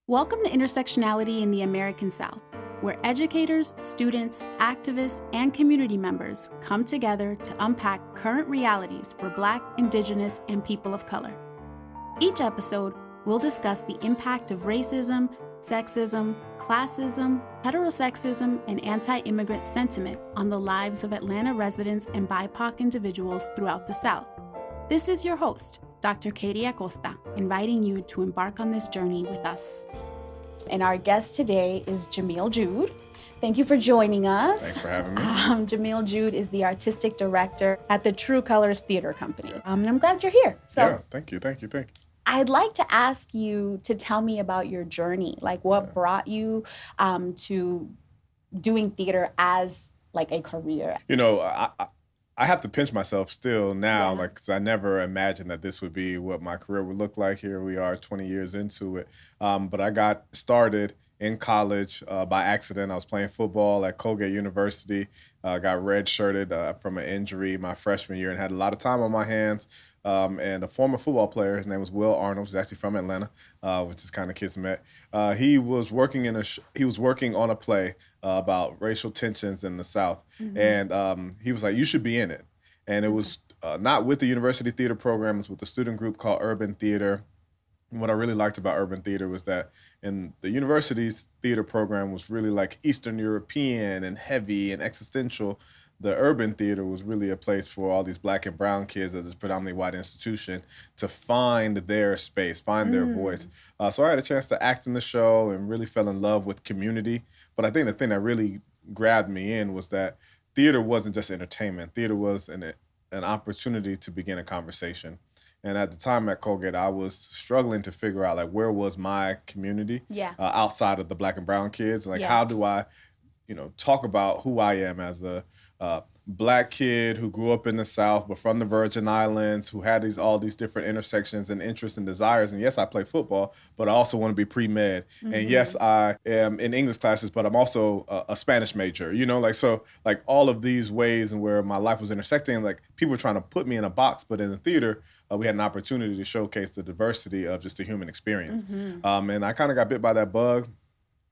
Welcome to Intersectionality in the American South, where educators, students, activists, and community members come together to unpack current realities for Black, Indigenous, and people of color. Each episode, we'll discuss the impact of racism, sexism, classism, heterosexism, and anti-immigrant sentiment on the lives of Atlanta residents and BIPOC individuals throughout the South. This is your host, Dr. Katie Acosta, inviting you to embark on this journey with us. And our guest today is Jamil Jude. Thank you for joining us. Thanks for having me. Jamil Jude is the artistic director at the True Colors Theater Company. And I'm glad you're here. Yeah, thank you. I'd like to ask you to tell me about your journey, like what brought you to doing theater as like a career. You know, I have to pinch myself still now, because I never imagined that this would be what my career would look like. Here we are 20 years into it. But I got started in college by accident. I was playing football at Colgate University, got redshirted from an injury my freshman year and had a lot of time on my hands. And a former football player, his name was Will Arnold, who's actually from Atlanta, which is kind of kismet. He was working on a play about racial tensions in the South, and he was like, "You should be in it." And it was not with the university theater program; it was with a student group called Urban Theater. And what I really liked about Urban Theater was that in the university's theater program was really like Eastern European and heavy and existential. The Urban Theater was really a place for all these Black and brown kids at this predominantly white institution to find their space, find their voice. So I had a chance to act in the show and really fell in love with community. But I think the thing that really grabbed me in was that theater wasn't just entertainment. Theater was an opportunity to begin a conversation. And at the time at Colgate, I was struggling to figure out like where was my community outside of the Black and brown kids. Like how do I talk about who I am as a Black kid who grew up in the South, but from the Virgin Islands, who had all these different intersections and interests and desires. And yes, I play football, but I also want to be pre-med. And yes, I am in English classes, but I'm also a Spanish major, so all of these ways and where my life was intersecting, like people were trying to put me in a box, but in the theater, we had an opportunity to showcase the diversity of just the human experience. And I kind of got bit by that bug.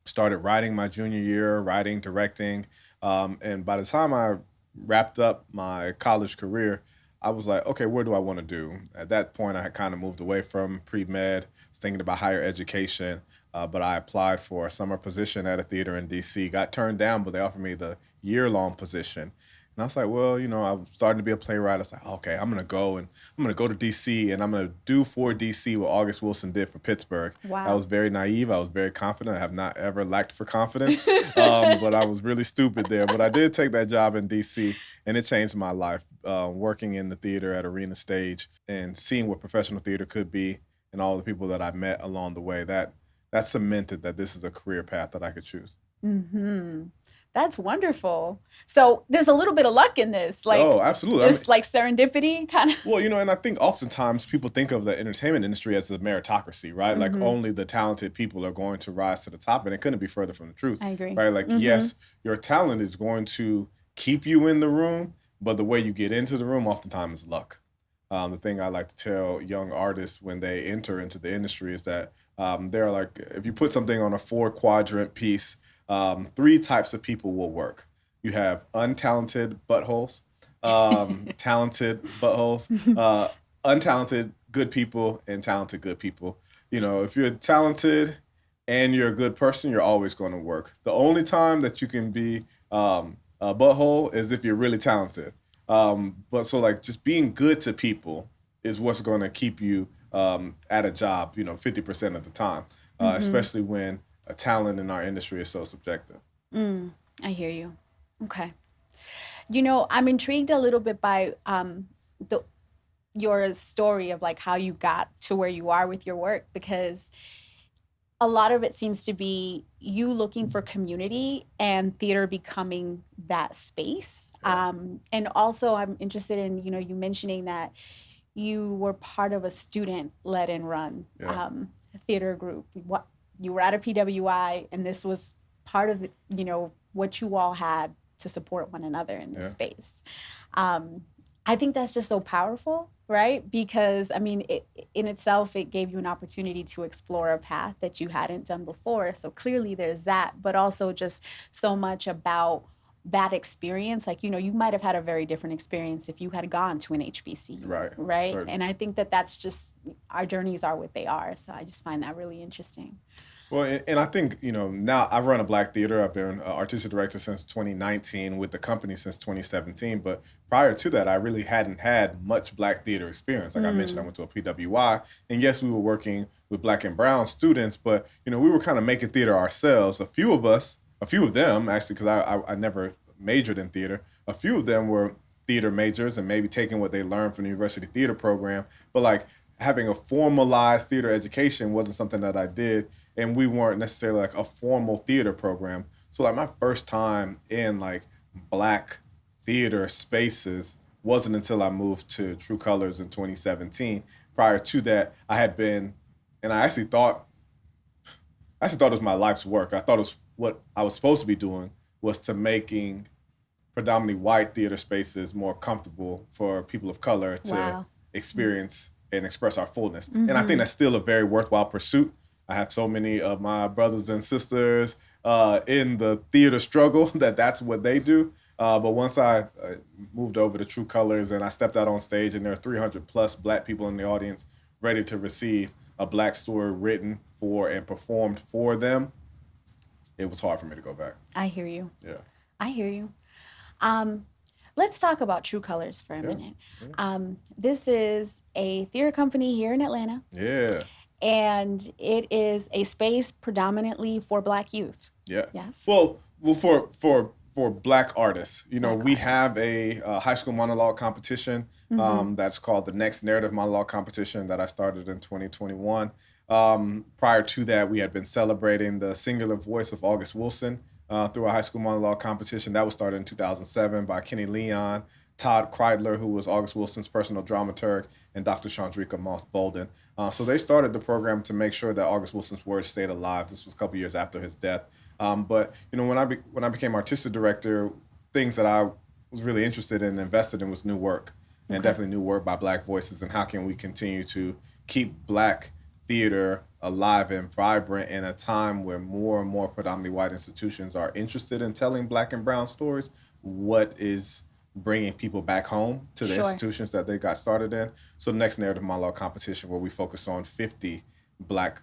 Started writing my junior year, writing, directing. And by the time I wrapped up my college career, I was like, okay, what do I want to do? At that point, I had kind of moved away from pre-med, was thinking about higher education, but I applied for a summer position at a theater in D.C., got turned down, but they offered me the year-long position. And I was like, well, I'm starting to be a playwright. I was like, okay, I'm going to go to D.C. and I'm going to do for D.C. what August Wilson did for Pittsburgh. Wow. I was very naive. I was very confident. I have not ever lacked for confidence, but I was really stupid there. But I did take that job in D.C. and it changed my life, working in the theater at Arena Stage and seeing what professional theater could be and all the people that I met along the way. That cemented that this is a career path that I could choose. That's wonderful. So there's a little bit of luck in this. Oh, absolutely. Just like serendipity kind of. Well, and I think oftentimes people think of the entertainment industry as a meritocracy, right? Like only the talented people are going to rise to the top, and it couldn't be further from the truth. I agree. Right? Like, yes, your talent is going to keep you in the room, but the way you get into the room oftentimes is luck. The thing I like to tell young artists when they enter into the industry is that they're like, if you put something on a 4-quadrant piece, 3 types of people will work. You have untalented buttholes, talented buttholes, untalented good people, and talented good people. If you're talented and you're a good person, you're always going to work. The only time that you can be a butthole is if you're really talented. But so just being good to people is what's going to keep you at a job, 50% of the time, especially when a talent in our industry is so subjective. I hear you. Okay. I'm intrigued a little bit by your story of how you got to where you are with your work, because a lot of it seems to be you looking for community and theater becoming that space. And also I'm interested in, you mentioning that you were part of a student-led and run theater group. You were at a PWI, and this was part of, what you all had to support one another in this space. I think that's just so powerful. right? Because I mean, in itself, it gave you an opportunity to explore a path that you hadn't done before. So clearly there's that, but also just so much about that experience. Like, you might have had a very different experience if you had gone to an HBCU, Right. right? Certainly. And I think that that's just, our journeys are what they are. So I just find that really interesting. Well, and I think, now I run a Black theater. I've been artistic director since 2019 with the company since 2017. But prior to that, I really hadn't had much Black theater experience. Like I mentioned, I went to a PWI. And yes, we were working with Black and brown students, but, we were kind of making theater ourselves. A few of them, actually, because I never majored in theater, a few of them were theater majors and maybe taking what they learned from the university theater program. But like having a formalized theater education wasn't something that I did, and we weren't necessarily like a formal theater program. So like my first time in like Black theater spaces wasn't until I moved to True Colors in 2017. Prior to that, I had been, and I actually thought it was my life's work. I thought it was what I was supposed to be doing was to making predominantly white theater spaces more comfortable for people of color to Wow. experience and express our fullness. And I think that's still a very worthwhile pursuit. I have so many of my brothers and sisters in the theater struggle that's what they do. But once I moved over to True Colors and I stepped out on stage and there are 300 plus Black people in the audience ready to receive a Black story written for and performed for them, it was hard for me to go back. I hear you. Yeah. I hear you. Um, let's talk about True Colors for a Yeah. minute. This is a theater company here in Atlanta, Yeah. and it is a space predominantly for Black youth. Yeah. Yes. Well, for Black artists, Black we artists. have a high school monologue competition that's called the Next Narrative Monologue Competition that I started in 2021. Prior to that, we had been celebrating the singular voice of August Wilson through a high school monologue competition that was started in 2007 by Kenny Leon, Todd Kreidler, who was August Wilson's personal dramaturg, and Dr. Chandrika Moss Bolden. So they started the program to make sure that August Wilson's words stayed alive. This was a couple years after his death. But when I became artistic director, things that I was really interested in and invested in was new work, and definitely new work by Black voices, and how can we continue to keep Black theater alive and vibrant in a time where more and more predominantly white institutions are interested in telling Black and brown stories. What is bringing people back home to the Sure. institutions that they got started in? So the Next Narrative Monologue Competition, where we focus on 50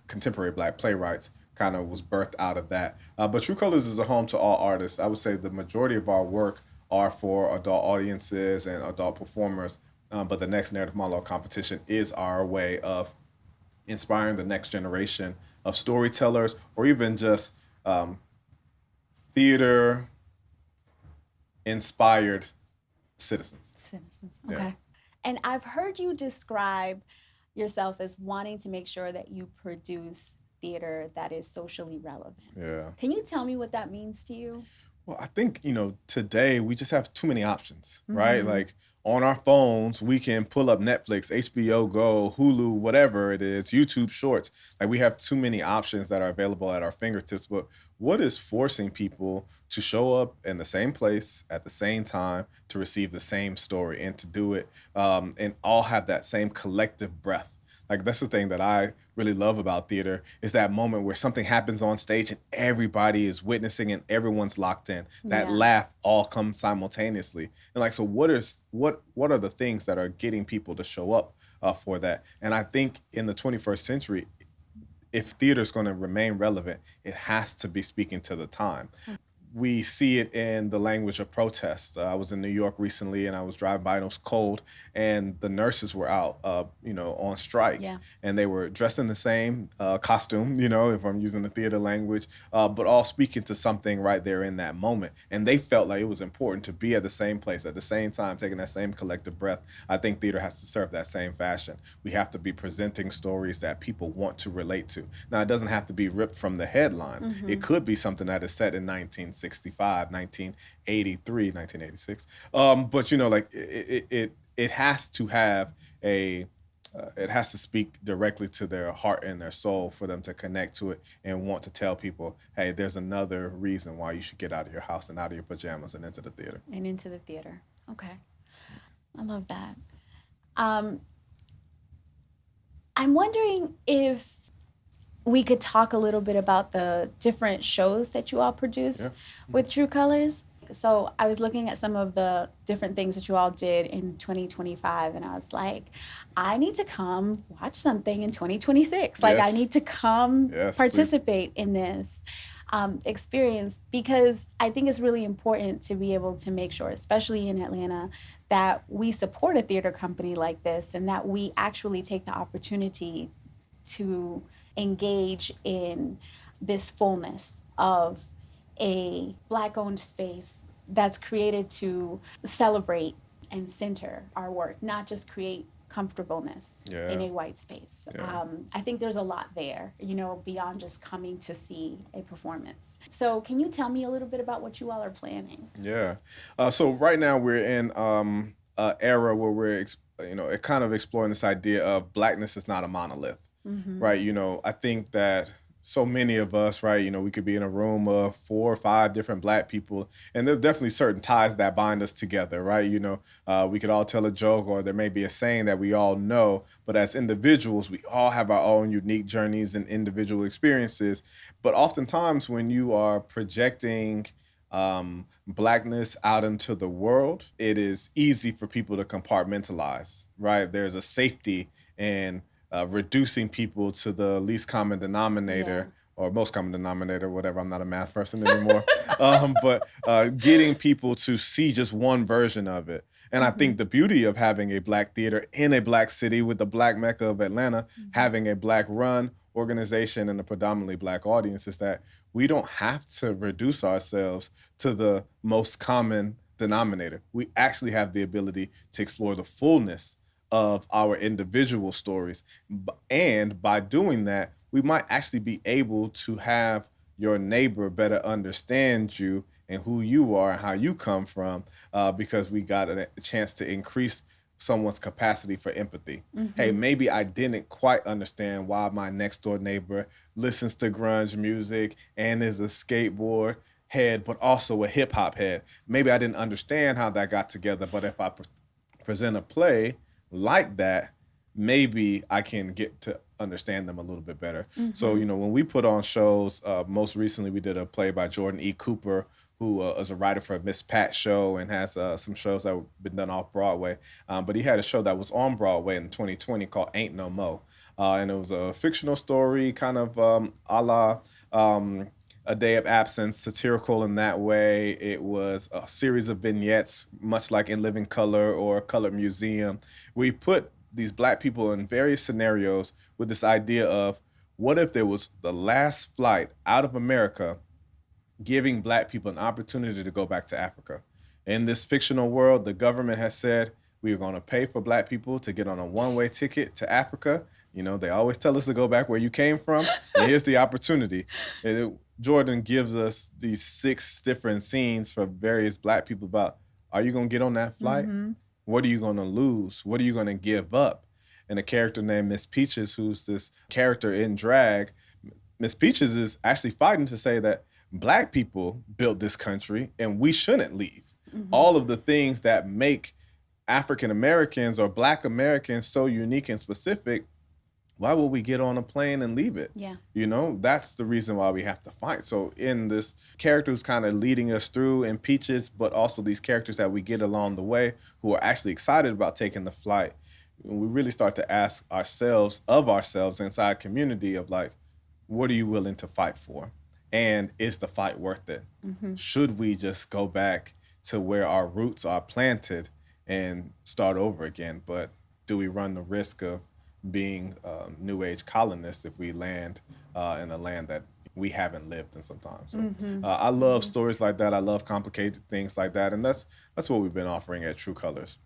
contemporary Black playwrights, kind of was birthed out of that. But True Colors is a home to all artists. I would say the majority of our work are for adult audiences and adult performers. But the Next Narrative Monologue Competition is our way of inspiring the next generation of storytellers, or even just theater inspired citizens. Citizens. Yeah. Okay. And I've heard you describe yourself as wanting to make sure that you produce theater that is socially relevant. Yeah. Can you tell me what that means to you? Well, I think, today we just have too many options, right? Like on our phones, we can pull up Netflix, HBO Go, Hulu, whatever it is, YouTube Shorts. Like we have too many options that are available at our fingertips. But what is forcing people to show up in the same place at the same time to receive the same story and to do it and all have that same collective breath? Like that's the thing that I really love about theater is that moment where something happens on stage and everybody is witnessing and everyone's locked in. That Yeah. laugh all comes simultaneously. And like, so what are the things that are getting people to show up for that? And I think in the 21st century, if theater is going to remain relevant, it has to be speaking to the time. We see it in the language of protest. I was in New York recently, and I was driving by, and it was cold, and the nurses were out, on strike, Yeah. and they were dressed in the same costume, if I'm using the theater language, but all speaking to something right there in that moment. And they felt like it was important to be at the same place at the same time, taking that same collective breath. I think theater has to serve that same fashion. We have to be presenting stories that people want to relate to. Now, it doesn't have to be ripped from the headlines. It could be something that is set in 1965, 1983, 1986. But like it has to have it has to speak directly to their heart and their soul for them to connect to it and want to tell people, hey, there's another reason why you should get out of your house and out of your pajamas and into the theater. And into the theater. Okay. I love that. I'm wondering if we could talk a little bit about the different shows that you all produce Yeah. with True Colors. So I was looking at some of the different things that you all did in 2025, and I was like, I need to come watch something in 2026. Like, I Yes. need to come Yes, please. participate in this experience, because I think it's really important to be able to make sure, especially in Atlanta, that we support a theater company like this and that we actually take the opportunity to engage in this fullness of a Black owned space that's created to celebrate and center our work, not just create comfortableness in Yeah. a white space. Yeah. I think there's a lot there, beyond just coming to see a performance. So, can you tell me a little bit about what you all are planning? Yeah. So right now we're in an era where we're kind of exploring this idea of blackness is not a monolith, Mm-hmm. right? I think that so many of us, right, we could be in a room of 4 or 5 different black people, and there's definitely certain ties that bind us together, right? We could all tell a joke, or there may be a saying that we all know, but as individuals, we all have our own unique journeys and individual experiences. But oftentimes, when you are projecting blackness out into the world, it is easy for people to compartmentalize, right? There's a safety in reducing people to the least common Yeah. denominator or most common denominator, whatever. I'm not a math person anymore. But getting people to see just one version of it. And I Mm-hmm. think the beauty of having a black theater in a black city with the black mecca of Atlanta, Mm-hmm. having a black run organization and a predominantly black audience, is that we don't have to reduce ourselves to the most common denominator. We actually have the ability to explore the fullness of our individual stories. And by doing that, we might actually be able to have your neighbor better understand you and who you are and how you come from, because we got a chance to increase someone's capacity for empathy. Hey, Mm-hmm. maybe I didn't quite understand why my next door neighbor listens to grunge music and is a skateboard head, but also a hip hop head. Maybe I didn't understand how that got together, but if I present a play like that, maybe I can get to understand them a little bit better. So, Mm-hmm. when we put on shows, most recently we did a play by Jordan E. Cooper, who is a writer for Miss Pat show and has some shows that have been done off Broadway. But he had a show that was on Broadway in 2020 called Ain't No Mo. And it was a fictional story, kind of a la A Day of Absence, satirical in that way. It was a series of vignettes, much like in Living Color or Colored Museum. We put these black people in various scenarios with this idea of, what if there was the last flight out of America giving black people an opportunity to go back to Africa. In this fictional world, the government has said we are going to pay for black people to get on a one-way ticket to Africa. They always tell us to go back where you came from. And here's the opportunity. Jordan gives us these 6 different scenes for various black people about, are you going to get on that flight? Mm-hmm. What are you going to lose? What are you going to give up? And a character named Miss Peaches, who's this character in drag, Miss Peaches is actually fighting to say that black people built this country and we shouldn't leave. Mm-hmm. All of the things that make African Americans or black Americans so unique and specific, why would we get on a plane and leave it? Yeah. That's the reason why we have to fight. So in this character who's kind of leading us through in Peaches, but also these characters that we get along the way who are actually excited about taking the flight, we really start to ask ourselves inside community of like, what are you willing to fight for? And is the fight worth it? Mm-hmm. Should we just go back to where our roots are planted and start over again? But do we run the risk of being new age colonists if we land in a land that we haven't lived in some time? So Mm-hmm. I love Mm-hmm. stories like that. I love complicated things like that. And that's what we've been offering at True Colors.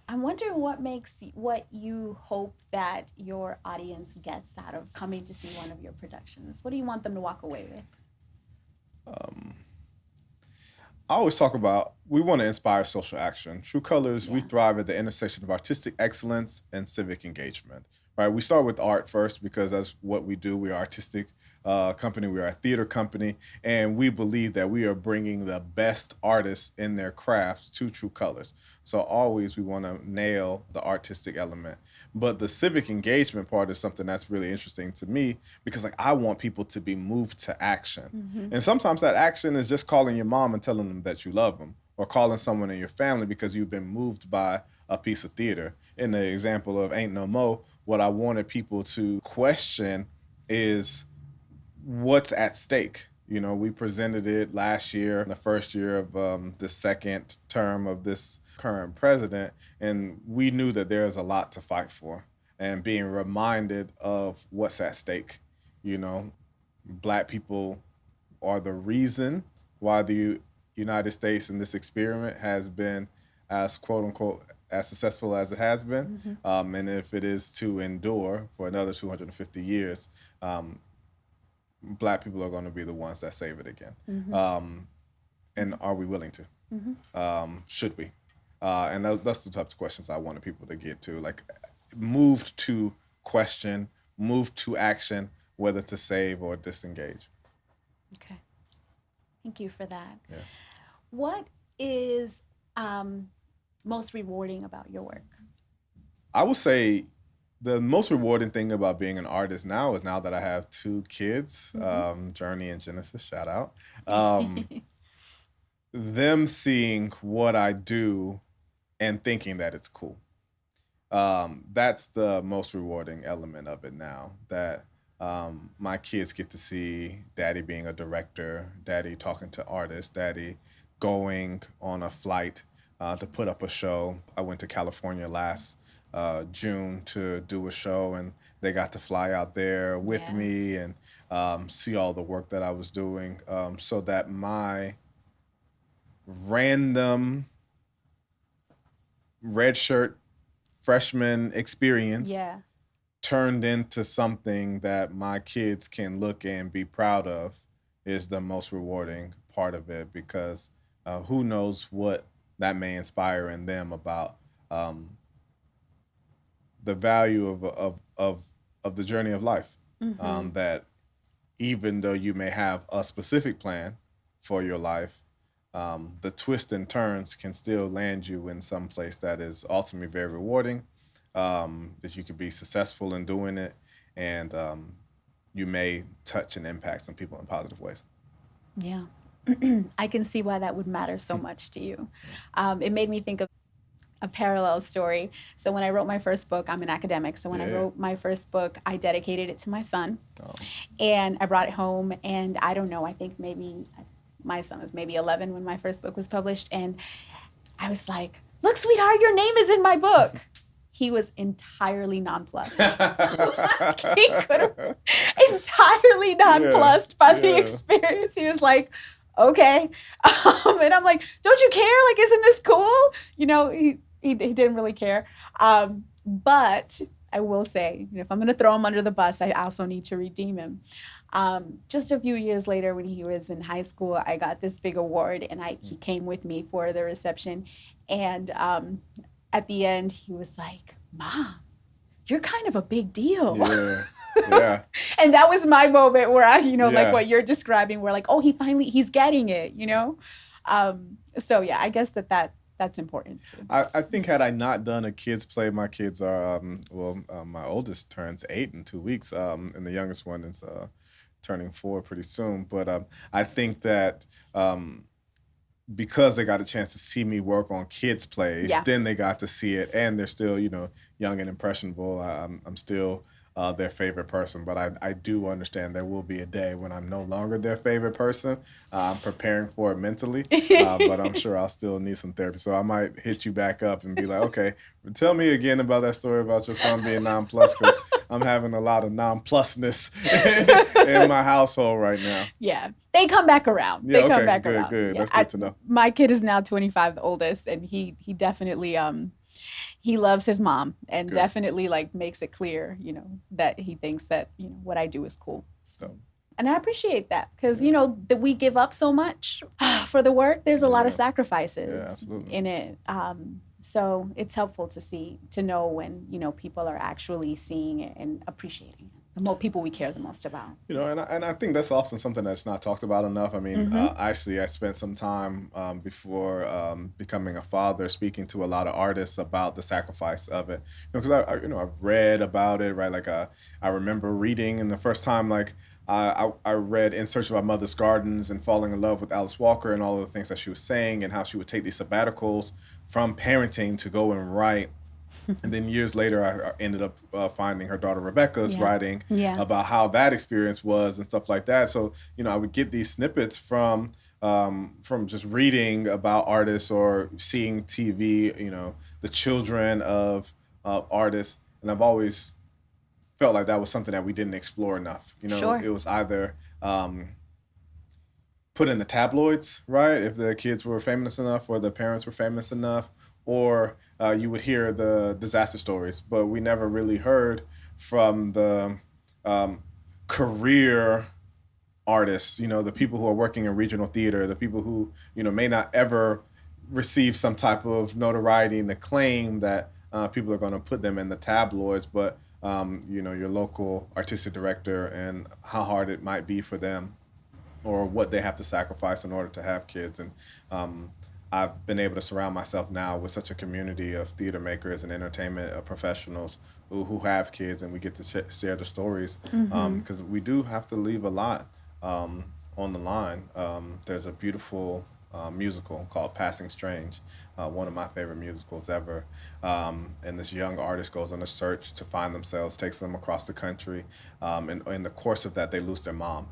I'm wondering what you hope that your audience gets out of coming to see one of your productions. What do you want them to walk away with? I always talk about, we want to inspire social action. True Colors, we Yeah. thrive at the intersection of artistic excellence and civic engagement. Right? We start with art first because that's what we do. We're artistic company. We are a theater company, and we believe that we are bringing the best artists in their crafts to true colors. So always we want to nail the artistic element. But the civic engagement part is something that's really interesting to me because like I want people to be moved to action. And sometimes that action is just calling your mom and telling them that you love them, or calling someone in your family because you've been moved by a piece of theater. In the example of Ain't No Mo, what I wanted people to question is what's at stake. You know, we presented it last year, the first year of the second term of this current president, and we knew that there's a lot to fight for. And being reminded of what's at stake, you know, Black people are the reason why the United States in this experiment has been as quote unquote as successful as it has been. And if it is to endure for another 250 years, Black people are going to be the ones that save it again. And are we willing to? Should we? And that's the types of questions I wanted people to get to, like moved to question, moved to action, whether to save or disengage. Okay. Thank you for that. Yeah. What is most rewarding about your work? I would say the most rewarding thing about being an artist now is now that I have 2 kids, Journey and Genesis, shout out, them seeing what I do and thinking that it's cool. That's the most rewarding element of it now, that my kids get to see daddy being a director, daddy talking to artists, daddy going on a flight to put up a show. I went to California last June to do a show, and they got to fly out there with me and see all the work that I was doing, so that my random red shirt freshman experience turned into something that my kids can look and be proud of is the most rewarding part of it, because who knows what that may inspire in them about the value of the journey of life. That even though you may have a specific plan for your life, the twists and turns can still land you in some place that is ultimately very rewarding, that you could be successful in doing it, and you may touch and impact some people in positive ways. Yeah. I can see why that would matter so much to you. It made me think of a parallel story. So when I wrote my first book, I'm an academic. So when I wrote my first book, I dedicated it to my son. And I brought it home, and I don't know, I think maybe my son was maybe 11 when my first book was published. And I was like, look, sweetheart, your name is in my book. He was entirely nonplussed. He could have entirely nonplussed by the experience. He was like, okay. And I'm like, don't you care? Like, isn't this cool? You know, he didn't really care. But I will say, you know, if I'm going to throw him under the bus, I also need to redeem him. Just a few years later, when he was in high school, I got this big award, and he came with me for the reception. And at the end, he was like, Mom, you're kind of a big deal. Yeah. And that was my moment where I, you know, like what you're describing, where like, oh, he's getting it, you know? So yeah, I guess that's important too. I think had I not done a kids play, my kids are, my oldest turns 8 in 2 weeks, and the youngest one is turning 4 pretty soon. But I think that because they got a chance to see me work on kids plays, then they got to see it, and they're still, you know, young and impressionable. I'm still their favorite person, but I do understand there will be a day when I'm no longer their favorite person. I'm preparing for it mentally, but I'm sure I'll still need some therapy. So I might hit you back up and be like, okay, tell me again about that story about your son being nonplussed, because I'm having a lot of nonplusness in my household right now. Yeah, they come back around. They come back around. Good. Yeah. That's good to know. My kid is now 25, the oldest, and he definitely he loves his mom, and definitely like makes it clear, you know, that he thinks that, you know, what I do is cool. So, and I appreciate that, because you know that we give up so much for the work. There's a lot of sacrifices in it. So it's helpful to know when, you know, people are actually seeing it and appreciating it. the more people we care the most about. You know, and I think that's often something that's not talked about enough. I mean, actually, I spent some time before becoming a father speaking to a lot of artists about the sacrifice of it. You know, because I've read about it, right? Like, I remember reading, and the first time, like, I read In Search of Our Mother's Gardens and falling in love with Alice Walker and all of the things that she was saying and how she would take these sabbaticals from parenting to go and write. And then years later, I ended up finding her daughter Rebecca's writing about how that experience was and stuff like that. So, you know, I would get these snippets from just reading about artists or seeing TV, you know, the children of artists. And I've always felt like that was something that we didn't explore enough. You know, it was either put in the tabloids, right? If the kids were famous enough or the parents were famous enough, or you would hear the disaster stories, but we never really heard from the career artists, you know, the people who are working in regional theater, the people who, you know, may not ever receive some type of notoriety and acclaim that people are going to put them in the tabloids, but, you know, your local artistic director and how hard it might be for them or what they have to sacrifice in order to have kids. And I've been able to surround myself now with such a community of theater makers and entertainment professionals who have kids, and we get to share the stories because we do have to leave a lot on the line. There's a beautiful musical called Passing Strange, one of my favorite musicals ever. And this young artist goes on a search to find themselves, takes them across the country, and in the course of that, they lose their mom.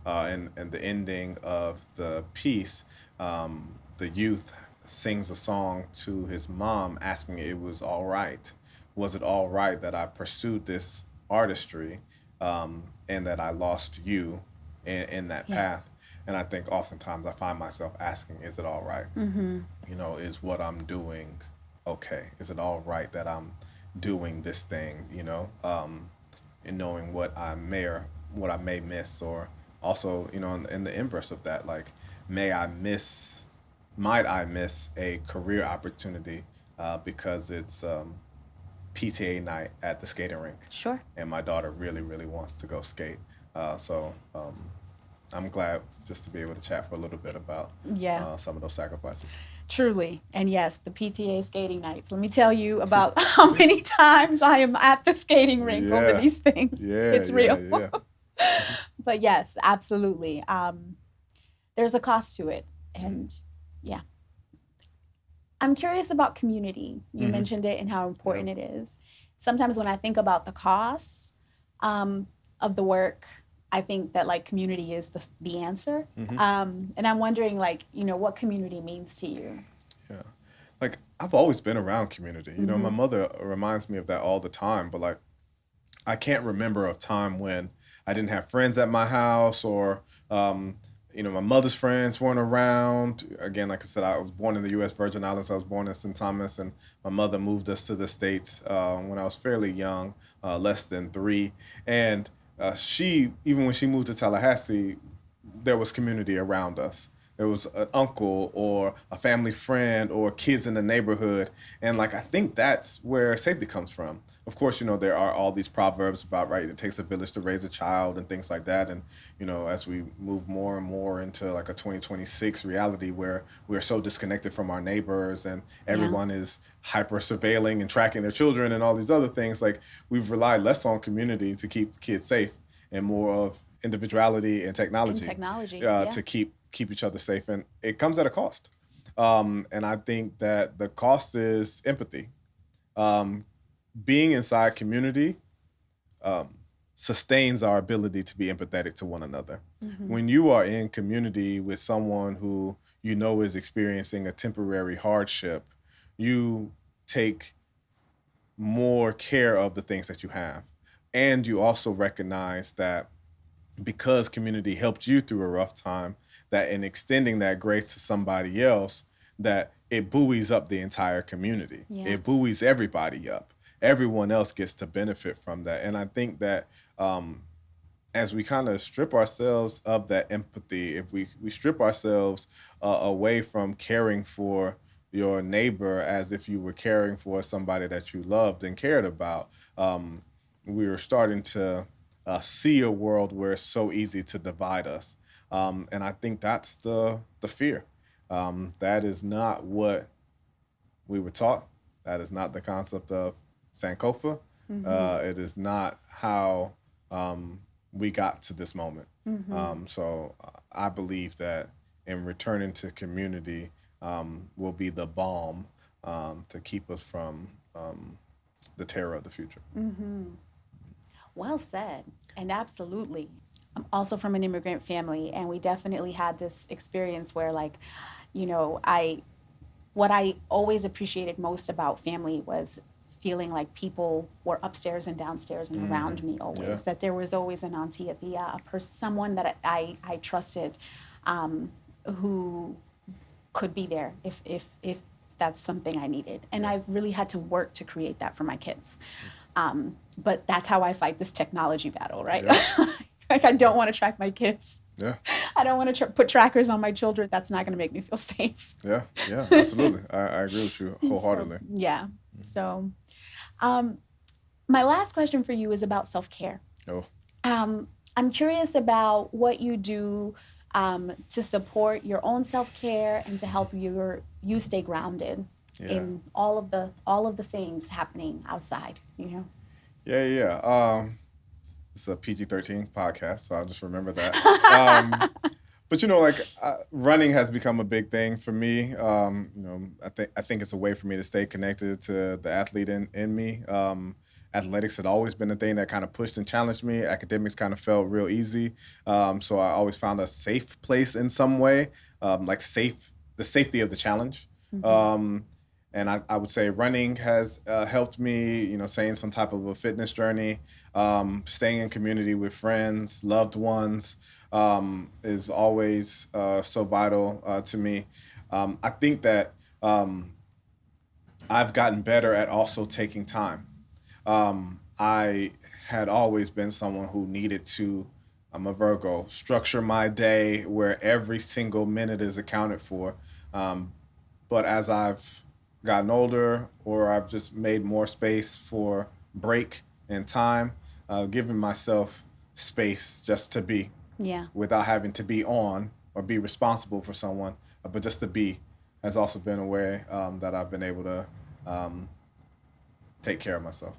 And the ending of the piece, the youth sings a song to his mom asking it was all right. Was it all right that I pursued this artistry and that I lost you in that path? And I think oftentimes I find myself asking, is it all right? You know, is what I'm doing okay? Is it all right that I'm doing this thing, you know, and knowing what I may miss, or also, you know, in the inverse of that, like, might I miss a career opportunity because it's PTA night at the skating rink? Sure. And my daughter really, really wants to go skate. So I'm glad just to be able to chat for a little bit about some of those sacrifices. Truly. And yes, the PTA skating nights. Let me tell you about how many times I am at the skating rink over these things. It's real. But yes, absolutely. There's a cost to it. And yeah. I'm curious about community. You mentioned it and how important it is. Sometimes when I think about the costs of the work, I think that like community is the answer. And I'm wondering, like, you know, what community means to you. Yeah. Like, I've always been around community. You know, my mother reminds me of that all the time, but like, I can't remember a time when I didn't have friends at my house, or you know, my mother's friends weren't around. Again, like I said, I was born in the U.S. Virgin Islands. I was born in St. Thomas, and my mother moved us to the States when I was fairly young, less than 3. And even when she moved to Tallahassee, there was community around us. There was an uncle or a family friend or kids in the neighborhood. And like, I think that's where safety comes from. Of course, you know, there are all these proverbs about, right, it takes a village to raise a child and things like that. And, you know, as we move more and more into like a 2026 reality where we're so disconnected from our neighbors and everyone is hyper surveilling and tracking their children and all these other things, like, we've relied less on community to keep kids safe and more of individuality and technology, to keep each other safe. And it comes at a cost. And I think that the cost is empathy. Being inside community sustains our ability to be empathetic to one another. When you are in community with someone who you know is experiencing a temporary hardship, you take more care of the things that you have. And you also recognize that because community helped you through a rough time, that in extending that grace to somebody else, that it buoys up the entire community. It buoys everybody up. Everyone else gets to benefit from that. And I think that as we kind of strip ourselves of that empathy, if we strip ourselves away from caring for your neighbor as if you were caring for somebody that you loved and cared about, we are starting to see a world where it's so easy to divide us. And I think that's the fear. That is not what we were taught. That is not the concept of Sankofa. It is not how we got to this moment. So I believe that in returning to community will be the balm to keep us from the terror of the future. Well said. And absolutely. I'm also from an immigrant family, and we definitely had this experience where, like, you know, what I always appreciated most about family was feeling like people were upstairs and downstairs and around me always. Yeah. That there was always an auntie at the someone that I trusted, who could be there if that's something I needed. And I've really had to work to create that for my kids. But that's how I fight this technology battle, right? Yeah. Like, I don't want to track my kids. Yeah. I don't want to put trackers on my children. That's not going to make me feel safe. Yeah, absolutely. I agree with you wholeheartedly. So, my last question for you is about self-care. Oh, I'm curious about what you do to support your own self-care and to help you stay grounded in all of the things happening outside, you know? Yeah. It's a PG-13 podcast, so I'll just remember that. But running has become a big thing for me. I think it's a way for me to stay connected to the athlete in me. Athletics had always been a thing that kind of pushed and challenged me. Academics kind of felt real easy, so I always found a safe place in some way, the safety of the challenge. And I would say running has helped me, staying some type of a fitness journey, staying in community with friends, loved ones, is always so vital to me. I think that I've gotten better at also taking time. I had always been someone who needed to, I'm a Virgo, structure my day where every single minute is accounted for. But as I've gotten older, or I've just made more space for break and time, giving myself space just to be, without having to be on or be responsible for someone, but just to be, has also been a way that I've been able to take care of myself.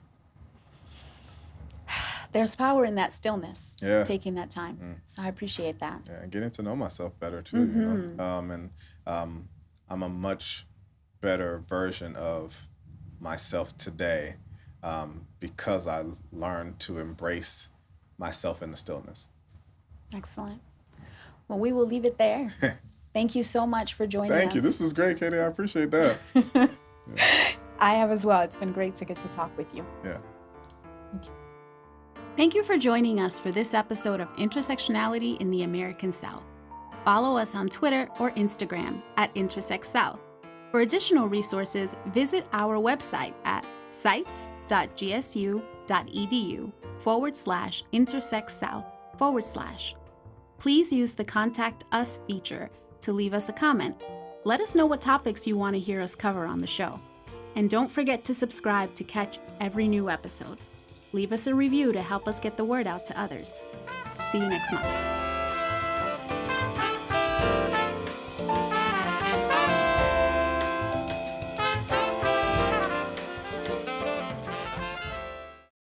There's power in that stillness, taking that time. So I appreciate that. Yeah, and getting to know myself better too, and I'm a much better version of myself today because I learned to embrace myself in the stillness. Excellent. Well, we will leave it there. Thank you so much for joining us. Thank you. This is great, Katie. I appreciate that. I have as well. It's been great to get to talk with you. Yeah. Thank you. Thank you for joining us for this episode of Intersectionality in the American South. Follow us on Twitter or Instagram at IntersectSouth. For additional resources, visit our website at sites.gsu.edu/intersectsouth/. Please use the Contact Us feature to leave us a comment. Let us know what topics you want to hear us cover on the show. And don't forget to subscribe to catch every new episode. Leave us a review to help us get the word out to others. See you next month.